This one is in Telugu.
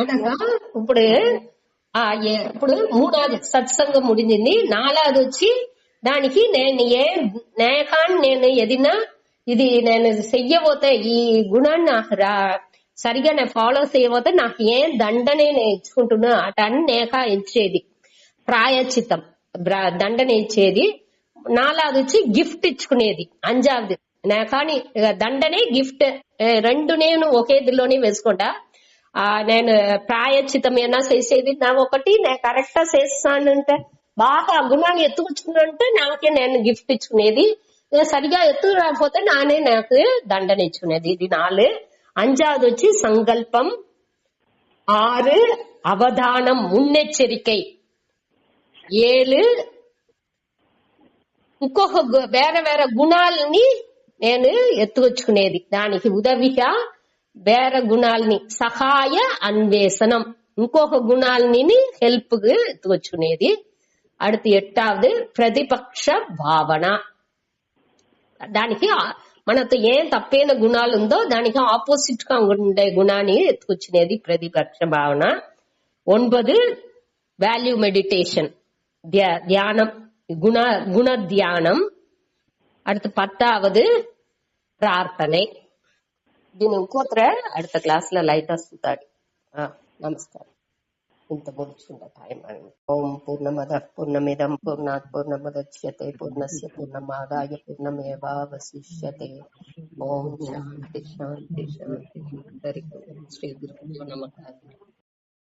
అనగా ఇప్పుడు ఇప్పుడు మూడోది సత్సంగం ముడింది. నాలుగోది వచ్చి దానికి నేను నేకాన్ని నేను ఏదైనా ఇది నేను చెయ్యబోతే ఈ గుణాన్ని నాకు సరిగా నేను ఫాలో చేయబోతే నాకు ఏం దండనే నేర్చుకుంటున్నా అటన్ని నేక ఇచ్చేది ప్రాయచితం దండన ఇచ్చేది. నాలుగోది వచ్చి గిఫ్ట్ ఇచ్చుకునేది. అంజాది నేకాని దండనే గిఫ్ట్ రెండు నేను ఒకేదిలోనే వేసుకుంటా. నేను ప్రాయచితం ఏనా చేసేది నా ఒకటి నేను కరెక్ట్ గా చేస్తానంటే బాగా గుణాన్ని ఎత్తుకుచ్చుకున్నంటే నాకే నేను గిఫ్ట్ ఇచ్చుకునేది. సరిగా ఎత్తు రాకపోతే నానే నాకు దండన ఇచ్చుకునేది. ఇది 4. అంజాది వచ్చి సంకల్పం. 6 అవధానం మున్నెచ్చరికై. 7 ఇంకొక వేరే వేరే గుణాలని నేను ఎత్తుకొచ్చుకునేది. దానికి ఉదవిగా వేరే గుణాలని సహాయ అన్వేషణం ఇంకొక గుణాలని హెల్ప్ గా ఎత్తుకొచ్చుకునేది. அடுத்து 8வது ప్రతిపక్ష భావన. దానికి మనతో ఏం తప్పైన గుణాలు ఉందో దానికి ఆపోజిట్ గా ఉండే గుణాన్ని ఎత్తుకొచ్చినది ప్రతిపక్ష భావన. 9 వాల్యూ మెడిటేషన్ தியானம் குண தியானம். அடுத்து 10வது ప్రార్థனை. దీని ఇంకోతర அடுத்த క్లాస్లో లైట్ వస్తుంది. నమస్కారం. ఇంత ముడుచుకుంటా టైం అని. ఓం పూర్ణమద పూర్ణమిదం పూర్ణాత్ పూర్ణముదచ్యతే పూర్ణస్య పూర్ణమాదాయ పూర్ణమేవావశిష్యతే. ఓం శాంతి శాంతి శాంతి. శ్రీ గురుభ్యో నమః.